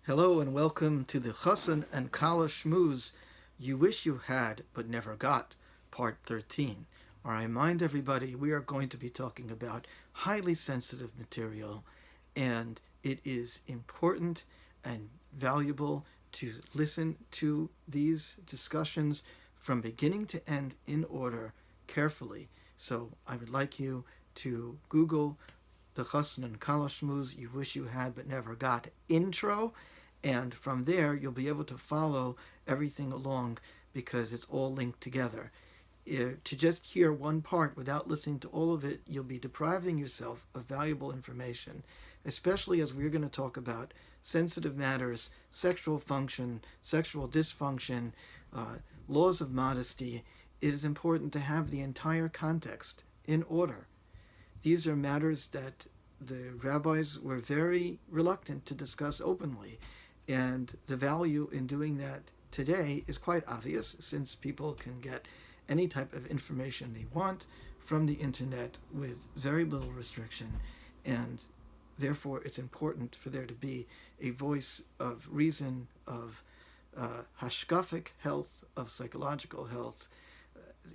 Hello and welcome to the Chosson and Kallah Shmooze You Wish You Had But Never Got, Part 13. I remind everybody we are going to be talking about highly sensitive material, and it is important and valuable to listen to these discussions from beginning to end in order carefully. So I would like you to Google the Chosson and Kallah Shmooze You Wish You Had But Never Got intro, and from there you'll be able to follow everything along because it's all linked together. To just hear one part without listening to all of it, you'll be depriving yourself of valuable information, especially as we're going to talk about sensitive matters, sexual function, sexual dysfunction, laws of modesty. It is important to have the entire context in order. These are matters that the rabbis were very reluctant to discuss openly, and the value in doing that today is quite obvious since people can get any type of information they want from the internet with very little restriction, and therefore it's important for there to be a voice of reason, of hashkafic health, of psychological health,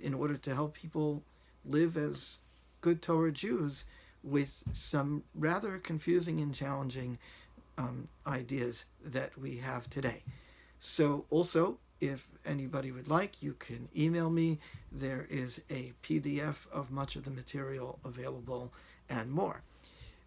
in order to help people live as good Torah Jews with some rather confusing and challenging ideas that we have today. So also, if anybody would like, you can email me. There is a PDF of much of the material available and more.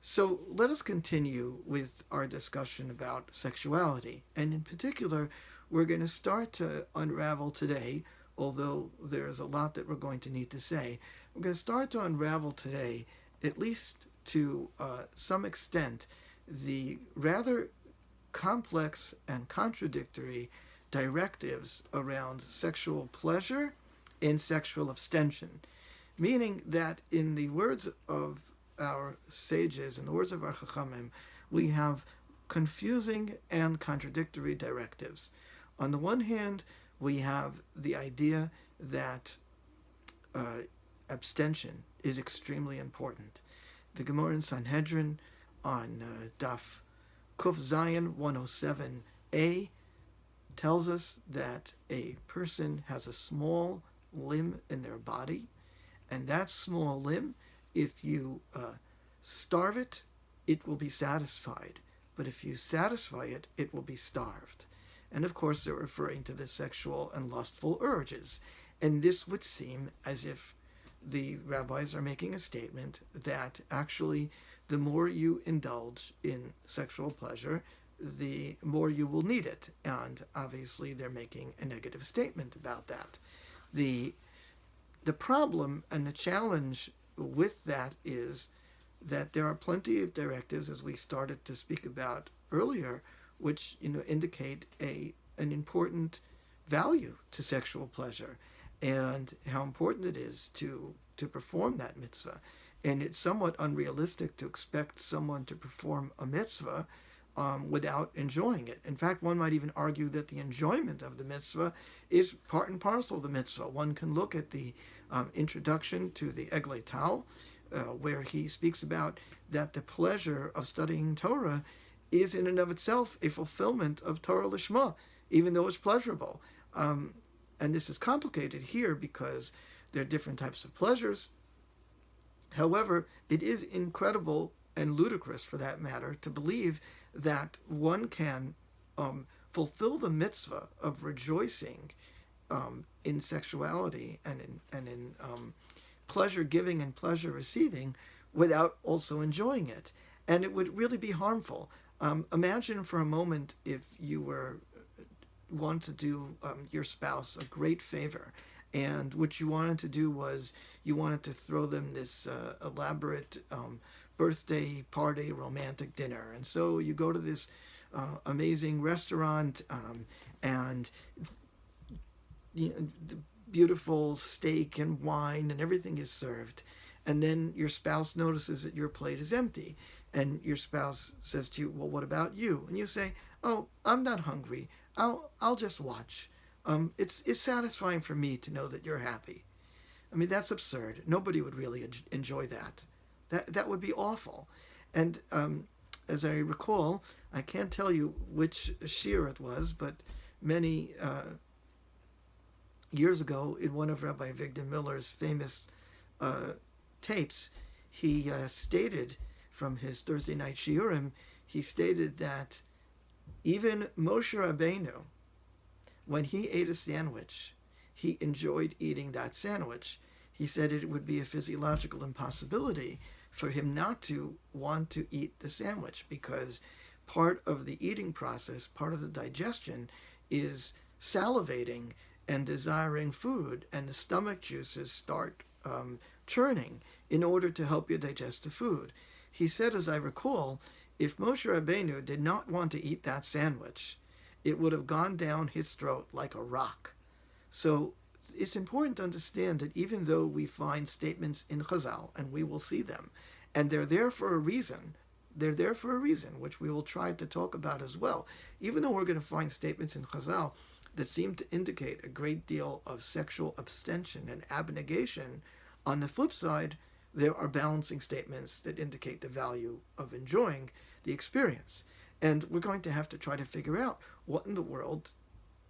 So let us continue with our discussion about sexuality. And in particular, we're going to start to unravel today, although there's a lot that we're going to need to say. We're going to start to unravel today, at least to some extent, the rather complex and contradictory directives around sexual pleasure and sexual abstention, meaning that in the words of our sages, in the words of our chachamim, we have confusing and contradictory directives. On the one hand, we have the idea that abstention is extremely important. The Gemara in Sanhedrin on Daf Kuf Zayin 107a tells us that a person has a small limb in their body, and that small limb, if you starve it, it will be satisfied. But if you satisfy it, it will be starved. And of course, they're referring to the sexual and lustful urges. And this would seem as if the rabbis are making a statement that actually the more you indulge in sexual pleasure, the more you will need it. And obviously they're making a negative statement about that. The problem and the challenge with that is that there are plenty of directives, as we started to speak about earlier, which indicate an important value to sexual pleasure and how important it is to perform that mitzvah. And it's somewhat unrealistic to expect someone to perform a mitzvah without enjoying it. In fact, one might even argue that the enjoyment of the mitzvah is part and parcel of the mitzvah. One can look at the introduction to the Eglei Tal, where he speaks about that the pleasure of studying Torah is in and of itself a fulfillment of Torah Lishma, even though it's pleasurable. And this is complicated here because there are different types of pleasures. However, it is incredible and ludicrous, for that matter, to believe that one can fulfill the mitzvah of rejoicing in sexuality and in pleasure giving and pleasure receiving without also enjoying it. And it would really be harmful. Imagine for a moment if you want to do your spouse a great favor, and what you wanted to do was you wanted to throw them this elaborate birthday party romantic dinner. And so you go to this amazing restaurant, and the beautiful steak and wine and everything is served. And then your spouse notices that your plate is empty. And your spouse says to you, well, what about you? And you say, oh, I'm not hungry. I'll just watch. It's satisfying for me to know that you're happy. I mean, that's absurd. Nobody would really enjoy that. That would be awful. And as I recall, I can't tell you which shir it was, but many years ago, in one of Rabbi Avigdor Miller's famous tapes, he stated from his Thursday night shiurim, he stated that even Moshe Rabbeinu, when he ate a sandwich, he enjoyed eating that sandwich. He said it would be a physiological impossibility for him not to want to eat the sandwich, because part of the eating process, part of the digestion, is salivating and desiring food, and the stomach juices start churning in order to help you digest the food. He said, as I recall, if Moshe Rabbeinu did not want to eat that sandwich, it would have gone down his throat like a rock. So it's important to understand that even though we find statements in Chazal, and we will see them, and they're there for a reason, which we will try to talk about as well. Even though we're going to find statements in Chazal that seem to indicate a great deal of sexual abstention and abnegation, on the flip side, there are balancing statements that indicate the value of enjoying the experience. And we're going to have to try to figure out what in the world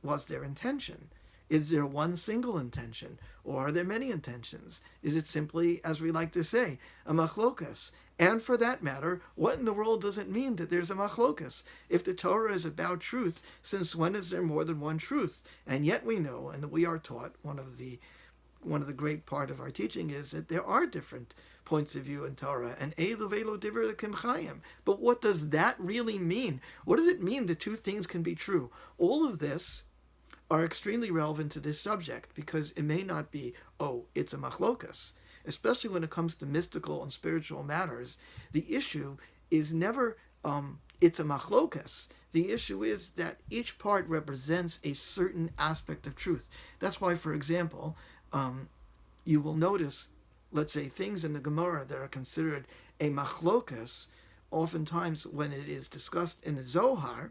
was their intention. Is there one single intention, or are there many intentions? Is it simply, as we like to say, a machlokas? And for that matter, what in the world does it mean that there's a machlokas? If the Torah is about truth, since when is there more than one truth? And yet we know, and we are taught, one of the great part of our teaching is that there are different points of view in Torah, and Elu velo divrei chayim. But what does that really mean? What does it mean that two things can be true? All of this are extremely relevant to this subject, because it may not be, it's a machlokas. Especially when it comes to mystical and spiritual matters, the issue is never, it's a machlokas. The issue is that each part represents a certain aspect of truth. That's why, for example, you will notice, let's say, things in the Gemara that are considered a machlokas, oftentimes when it is discussed in the Zohar,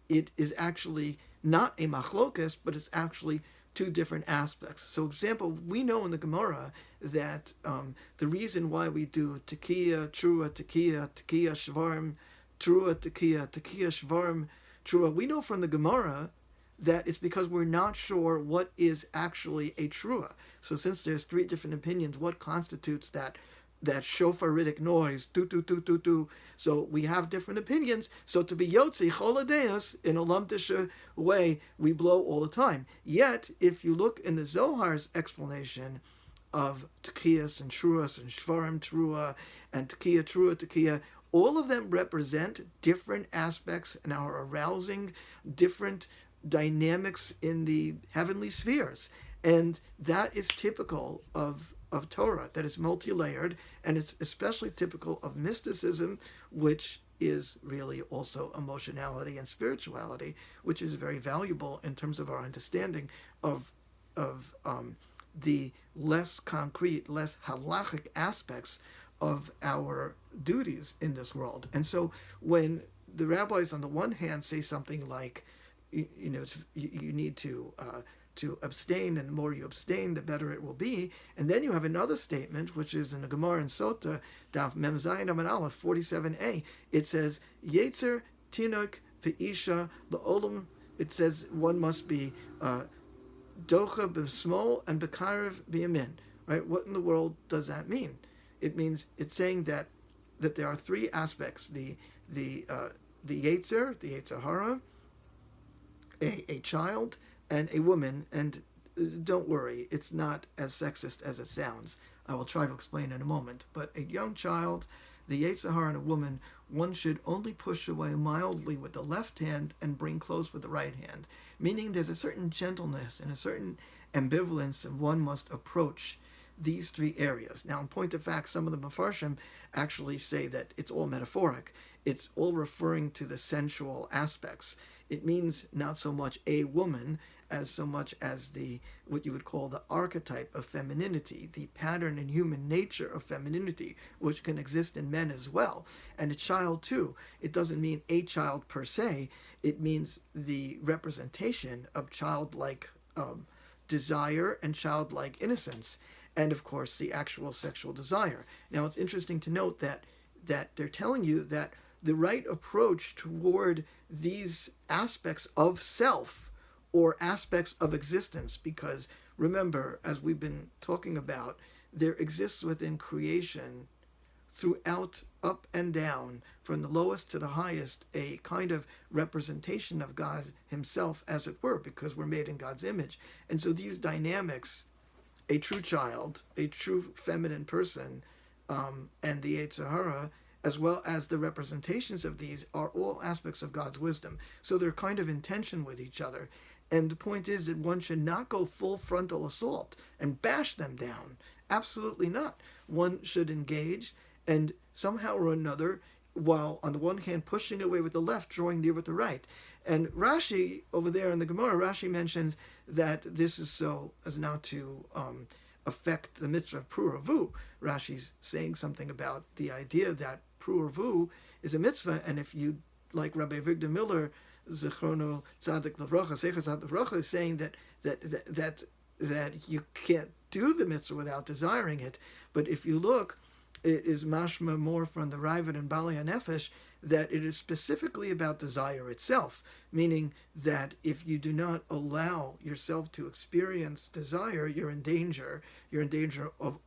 it is actually not a machlokas, but it's actually two different aspects. So, for example, we know in the Gemara that the reason why we do tekiya, trua, tekiya, tekiya, shvarm, trua, tekiya, tekiya, shvarm, trua, we know from the Gemara that it's because we're not sure what is actually a trua. So since there's three different opinions, what constitutes that shofaritic noise, tu. So we have different opinions. So to be yotzi choladeus in a lumdish way, we blow all the time. Yet, if you look in the Zohar's explanation of tekiyas and truas and shvarim trua and tekiya trua tekiya, all of them represent different aspects and are arousing different dynamics in the heavenly spheres. And that is typical of Torah, that is multi-layered, and it's especially typical of mysticism, which is really also emotionality and spirituality, which is very valuable in terms of our understanding of the less concrete, less halachic aspects of our duties in this world. And so when the rabbis on the one hand say something like, you need to abstain, and the more you abstain, the better it will be. And then you have another statement, which is in the Gemara in Sota, Daf Mem Zayin Amud Aleph 47a. It says, Yetzer Tinuk Ve'isha La'olam. It says one must be Docha B'Smol and B'Karev B'Yamin. Right? What in the world does that mean? It means, it's saying that there are three aspects: the Yetzer, the Yetzer Hara, a child, and a woman. And don't worry, it's not as sexist as it sounds. I will try to explain in a moment. But a young child, the Yetzer Hara, and a woman, one should only push away mildly with the left hand and bring close with the right hand. Meaning there's a certain gentleness and a certain ambivalence, and one must approach these three areas. Now, in point of fact, some of the Mefarshim actually say that it's all metaphoric. It's all referring to the sensual aspects. It means not so much a woman as so much as what you would call the archetype of femininity, the pattern in human nature of femininity, which can exist in men as well. And a child too. It doesn't mean a child per se. It means the representation of childlike desire and childlike innocence, and of course the actual sexual desire. Now, it's interesting to note that they're telling you that the right approach toward these aspects of self or aspects of existence, because remember, as we've been talking about, there exists within creation, throughout, up and down, from the lowest to the highest, a kind of representation of God himself, as it were, because we're made in God's image. And so these dynamics, a true child, a true feminine person, and the Yetzer Hara, as well as the representations of these, are all aspects of God's wisdom. So they're kind of in tension with each other. And the point is that one should not go full frontal assault and bash them down. Absolutely not. One should engage and somehow or another, while on the one hand pushing away with the left, drawing near with the right. And Rashi, over there in the Gemara, Rashi mentions that this is so as not to affect the mitzvah of pruravu. Rashi's saying something about the idea that pruravu is a mitzvah, and if you, like Rabbi Victor Miller, Zichrono Tzadik Levracha, Secher Tzadik Levracha, is saying that you can't do the mitzvah without desiring it. But if you look, it is mashma more from the Raavad and Bali HaNefesh that it is specifically about desire itself, meaning that if you do not allow yourself to experience desire, you're in danger. You're in danger of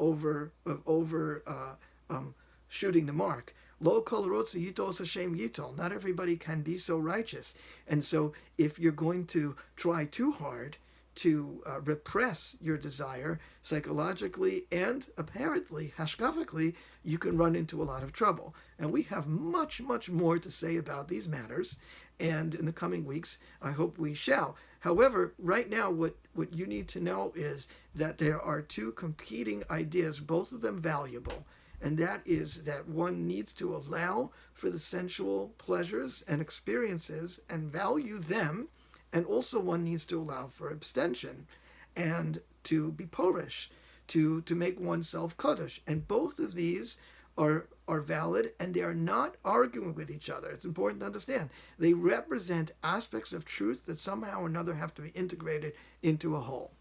shooting the mark. Lo kol rotze yitos Hashem yitol. Not everybody can be so righteous, and so if you're going to try too hard to repress your desire psychologically and apparently hashkafically, you can run into a lot of trouble. And we have much, much more to say about these matters, and in the coming weeks, I hope we shall. However, right now, what you need to know is that there are two competing ideas, both of them valuable, and that is that one needs to allow for the sensual pleasures and experiences and value them, and also one needs to allow for abstention and to be porish, to make oneself kaddish. And both of these are valid, and they are not arguing with each other. It's important to understand. They represent aspects of truth that somehow or another have to be integrated into a whole.